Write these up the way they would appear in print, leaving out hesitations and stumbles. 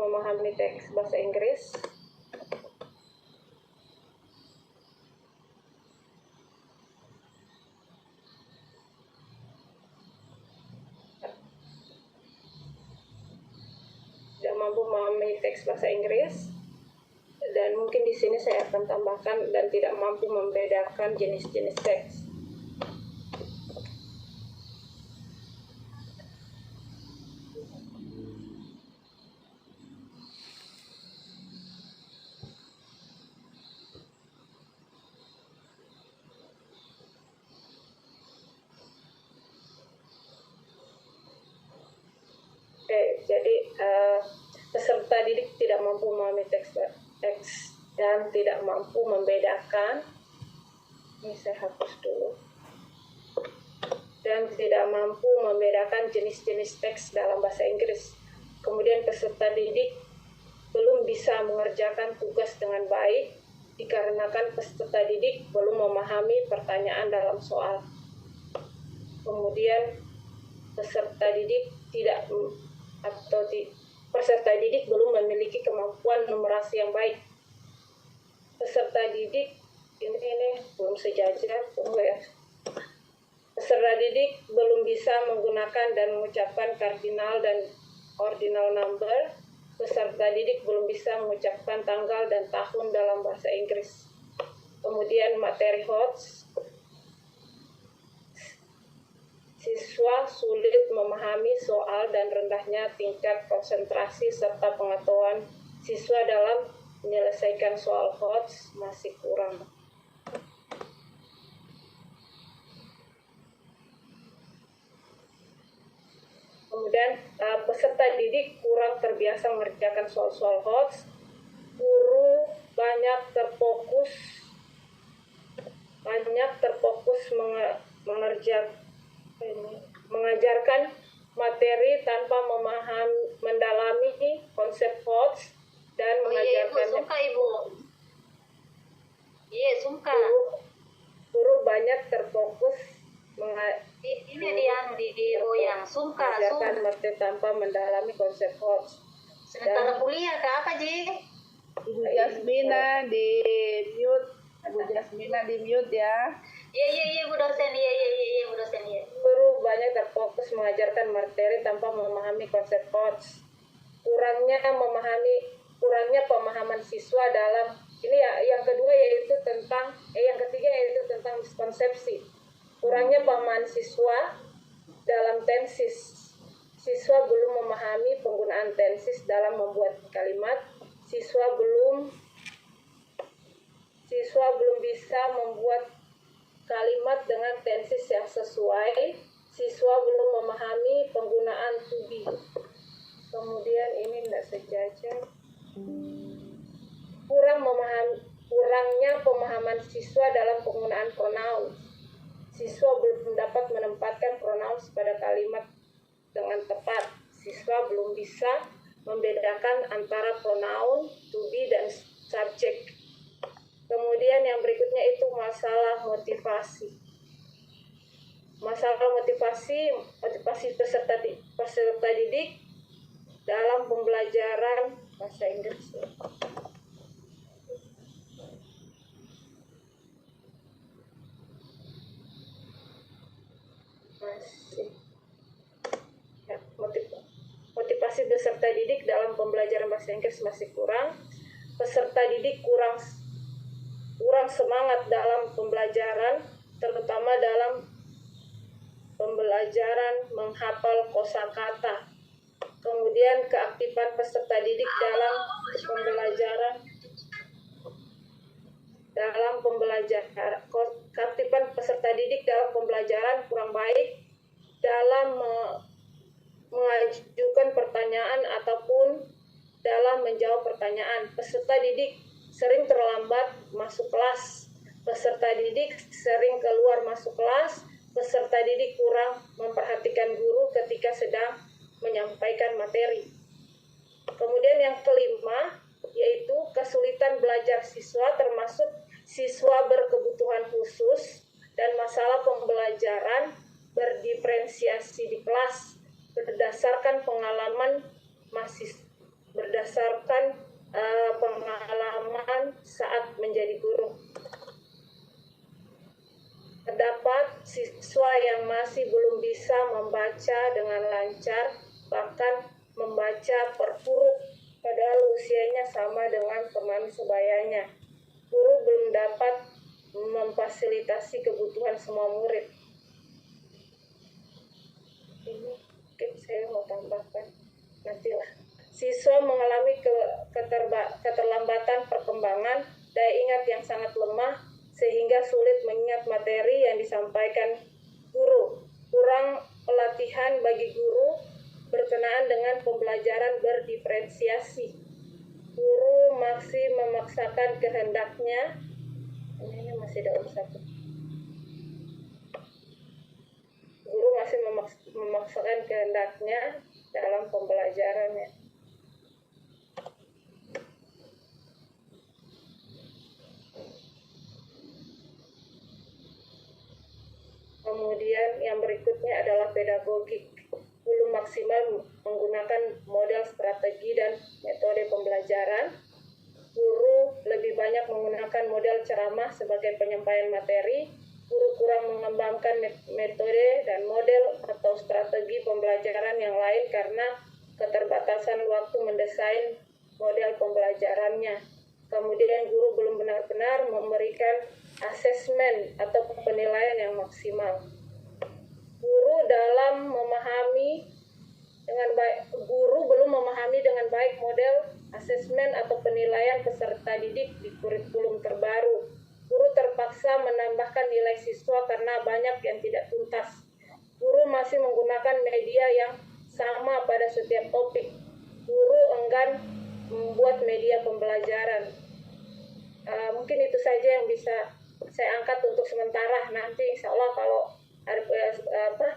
memahami teks bahasa Inggris. Tidak mampu memahami teks bahasa Inggris. Dan mungkin di sini saya akan tambahkan dan tidak mampu membedakan jenis-jenis teks. Jadi peserta didik tidak mampu memahami teks dan tidak mampu membedakan. Ini saya hapus dulu. Dan tidak mampu membedakan jenis-jenis teks dalam bahasa Inggris. Kemudian peserta didik belum bisa mengerjakan tugas dengan baik dikarenakan peserta didik belum memahami pertanyaan dalam soal. Kemudian peserta didik peserta didik belum memiliki kemampuan numerasi yang baik. Peserta didik ini belum sejajar, tunggu ya. Peserta didik belum bisa menggunakan dan mengucapkan cardinal dan ordinal number. Peserta didik belum bisa mengucapkan tanggal dan tahun dalam bahasa Inggris. Kemudian materi HOTS. Siswa sulit memahami soal dan rendahnya tingkat konsentrasi serta pengetahuan siswa dalam menyelesaikan soal HOTS masih kurang. Kemudian peserta didik kurang terbiasa mengerjakan soal-soal HOTS. Guru banyak terfokus mengajarkan materi tanpa mendalami konsep HOTS dan mengajarkannya. Guru banyak terfokus mengajarkan materi tanpa mendalami konsep HOTS. Sementara kuliah ke apa, Ji? Ibu Jasmina di mute ya. Iya, Bu dosen. Iya, Bu dosen. Guru banyak terfokus mengajarkan materi tanpa memahami konsep HOTS. Kurangnya pemahaman siswa dalam ini ya. Yang ketiga yaitu tentang miskonsepsi. Kurangnya pemahaman siswa dalam tenses. Siswa belum memahami penggunaan tenses dalam membuat kalimat. Siswa belum bisa membuat kalimat dengan tenses yang sesuai. Siswa belum memahami penggunaan to be. Kemudian ini tidak sejajar. Kurangnya pemahaman siswa dalam penggunaan pronoun. Siswa belum dapat menempatkan pronouns pada kalimat dengan tepat. Siswa belum bisa membedakan antara pronoun to be dan subject. Kemudian yang berikutnya itu masalah motivasi. Masalah motivasi peserta didik dalam pembelajaran bahasa Inggris. Motivasi peserta didik dalam pembelajaran bahasa Inggris masih kurang. Peserta didik kurang semangat dalam pembelajaran, terutama dalam pembelajaran menghafal kosakata. Kemudian keaktifan peserta didik keaktifan peserta didik dalam pembelajaran kurang baik dalam mengajukan pertanyaan ataupun dalam menjawab pertanyaan. Peserta didik sering terlambat masuk kelas. Peserta didik sering keluar masuk kelas. Peserta didik kurang memperhatikan guru ketika sedang menyampaikan materi. Kemudian yang kelima, yaitu kesulitan belajar siswa, termasuk siswa berkebutuhan khusus dan masalah pembelajaran berdifferensiasi di kelas berdasarkan pengalaman mahasiswa berdasarkan pengalaman saat menjadi guru. Terdapat siswa yang masih belum bisa membaca dengan lancar, bahkan membaca per huruf, padahal usianya sama dengan teman sebayanya. Guru belum dapat memfasilitasi kebutuhan semua murid. Ini mungkin saya mau tambahkan nantilah. Siswa mengalami keterlambatan perkembangan, daya ingat yang sangat lemah, sehingga sulit mengingat materi yang disampaikan guru. Kurang pelatihan bagi guru berkenaan dengan pembelajaran berdiferensiasi. Guru masih memaksakan kehendaknya. Ini masih dalam satu. Guru masih memaksakan kehendaknya dalam pembelajarannya. Kemudian yang berikutnya adalah pedagogik. Belum maksimal menggunakan model strategi dan metode pembelajaran. Guru lebih banyak menggunakan model ceramah sebagai penyampaian materi. Guru kurang mengembangkan metode dan model atau strategi pembelajaran yang lain karena keterbatasan waktu mendesain model pembelajarannya. Kemudian guru belum benar-benar memberikan asesmen atau penilaian yang maksimal. Guru belum memahami dengan baik model asesmen atau penilaian peserta didik di kurikulum terbaru. Guru terpaksa menambahkan nilai siswa karena banyak yang tidak tuntas. Guru masih menggunakan media yang sama pada setiap topik. Guru enggan membuat media pembelajaran. Mungkin itu saja yang bisa saya angkat untuk sementara. Nanti insya Allah kalau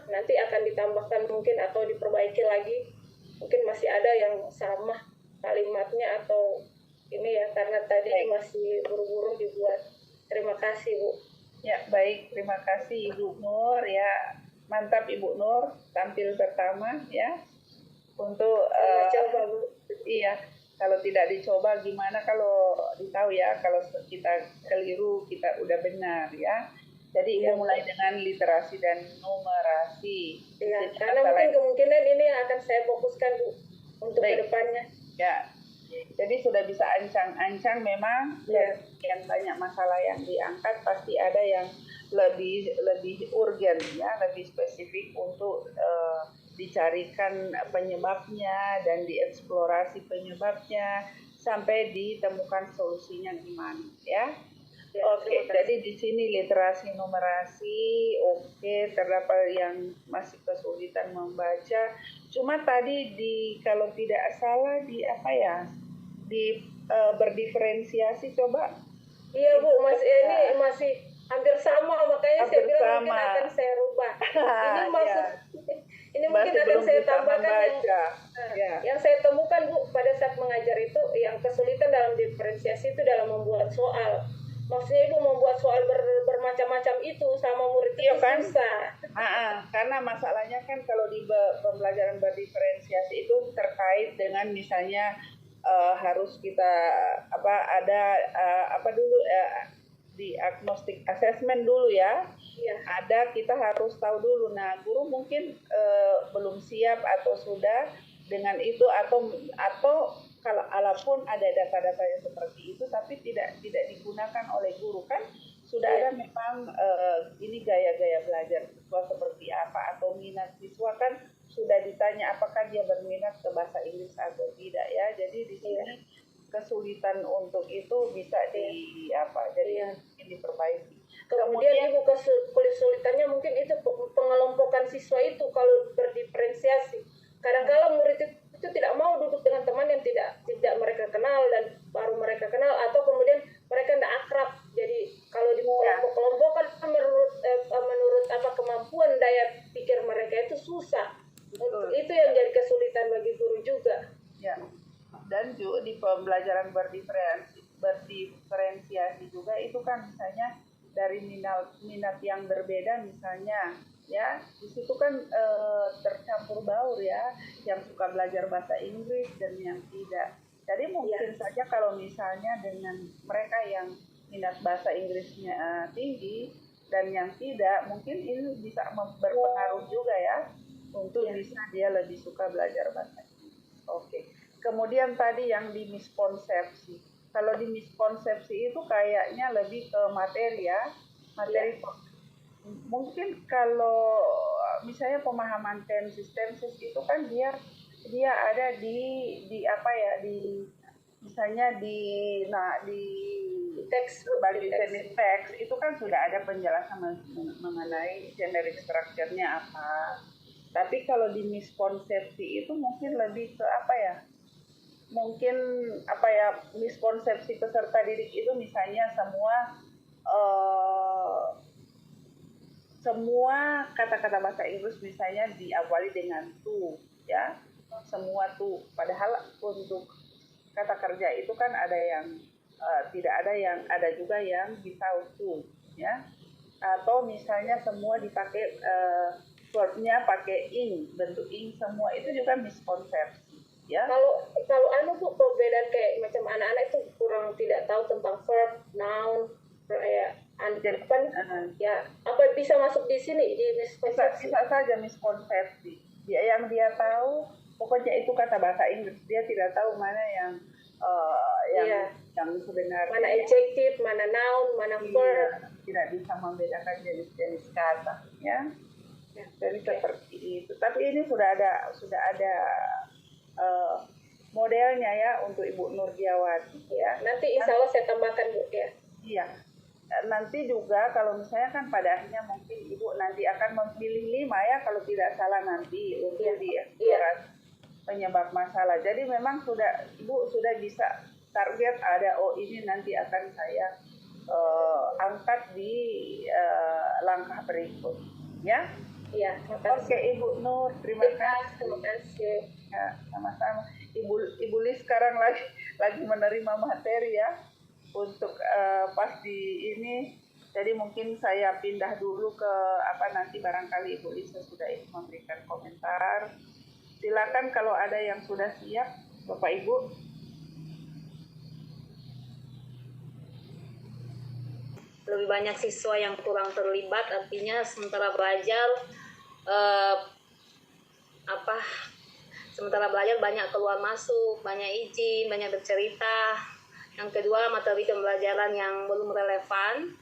nanti akan ditambahkan mungkin atau diperbaiki lagi. Mungkin masih ada yang sama kalimatnya atau ini ya, karena tadi masih buru-buru dibuat. Terima kasih, Bu. Ya, baik. Terima kasih Ibu Nur ya. Mantap Ibu Nur, tampil pertama ya. Untuk coba, Bu. Iya. Kalau tidak dicoba gimana kalau ditahu ya, kalau kita keliru kita udah benar ya. Jadi Ibu mulai dengan literasi dan numerasi. Ya, karena mungkin kemungkinan ini yang akan saya fokuskan, Bu, untuk kedepannya. Ya, jadi sudah bisa ancang-ancang memang yang banyak masalah yang diangkat pasti ada yang lebih urgen ya, lebih spesifik untuk dicarikan penyebabnya dan dieksplorasi penyebabnya sampai ditemukan solusinya gimana ya. Oke, jadi di sini literasi numerasi, terdapat yang masih kesulitan membaca. Cuma tadi kalau tidak salah berdiferensiasi coba. Iya Bu, ini masih hampir sama, makanya saya bilang mungkin akan saya rubah. Ini mungkin akan saya tambahkan yang saya temukan Bu pada saat mengajar itu, yang kesulitan dalam diferensiasi itu dalam membuat soal. Maksudnya Ibu membuat soal bermacam-macam itu sama murid itu kan? Susah. Karena masalahnya kan kalau di pembelajaran berdiferensiasi itu terkait dengan misalnya harus kita diagnostik assessment dulu ya. Iya. Kita harus tahu dulu. Nah, guru mungkin belum siap atau sudah dengan itu atau kalaupun ada data-data yang seperti itu tapi tidak digunakan oleh guru kan sudah ada memang ini gaya-gaya belajar siswa seperti apa atau minat siswa kan sudah ditanya apakah dia berminat ke bahasa Inggris atau tidak ya. Jadi di sini kesulitan untuk itu bisa diperbaiki. Kemudian Ibu kesulitannya mungkin itu pengelompokan siswa itu kalau berdiferensiasi. Kadang-kadang murid itu tidak mau duduk dengan teman yang tidak mereka kenal dan baru mereka kenal, atau kemudian mereka tidak akrab. Jadi kalau dikelompokkan menurut kemampuan daya pikir mereka itu susah. Betul. Itu yang jadi kesulitan bagi guru juga. Ya. Dan juga di pembelajaran berdiferensiasi juga itu kan misalnya dari minat yang berbeda misalnya ya, di situ kan tercampur baur ya, yang suka belajar bahasa Inggris dan yang tidak. Jadi mungkin saja kalau misalnya dengan mereka yang minat bahasa Inggrisnya tinggi dan yang tidak, mungkin ini bisa berpengaruh juga ya untuk bisa dia lebih suka belajar bahasa Inggris. Oke. Kemudian tadi yang dimiskonsepsi. Kalau dimiskonsepsi itu kayaknya lebih ke materi ya, materi. Mungkin kalau misalnya pemahaman tenses itu kan dia ada di apa ya, di misalnya di teks bagi jenis teks itu kan sudah ada penjelasan mengenai generic structure-nya apa. Tapi kalau di miskonsepsi itu mungkin lebih ke apa ya? Mungkin apa ya, miskonsepsi peserta didik itu misalnya semua kata-kata bahasa Inggris misalnya diawali dengan to, ya, semua to. Padahal untuk kata kerja itu kan ada yang tidak ada, yang ada juga yang without to, ya. Atau misalnya semua dipakai verbnya pakai ing, bentuk ing semua, itu juga miskonsepsi. Ya. Kalau Bu, perbedaan kayak macam anak-anak itu kurang tidak tahu tentang verb, noun, ya, ya apa bisa masuk di sini di miskonsepsi? Bisa saja miskonsepsi. Yang dia tahu pokoknya itu kata bahasa Inggris, dia tidak tahu mana yang sebenarnya. Mana adjective, mana noun, mana verb. Tidak bisa membedakan jenis-jenis kata, ya. Jadi seperti itu. Tapi ini sudah ada modelnya ya untuk Ibu Nurdiawati, ya. Nanti insya Allah saya tambahkan, Bu, ya. Iya. Nanti juga kalau misalnya kan pada akhirnya mungkin Ibu nanti akan memilih 5 ya kalau tidak salah nanti untuk penyebab masalah. Jadi memang Ibu sudah bisa target ada, ini nanti akan saya angkat di langkah berikut, ya. Iya. Oke Ibu Nur, terima kasih. Ya, sama-sama. Ibu Lis sekarang lagi menerima materi ya untuk pas di ini. Jadi mungkin saya pindah dulu ke nanti barangkali Ibu Lis sudah memberikan komentar. Silakan kalau ada yang sudah siap, Bapak Ibu. Lebih banyak siswa yang kurang terlibat, artinya sementara belajar banyak keluar masuk, banyak izin, banyak bercerita. Yang kedua, materi pembelajaran yang belum relevan.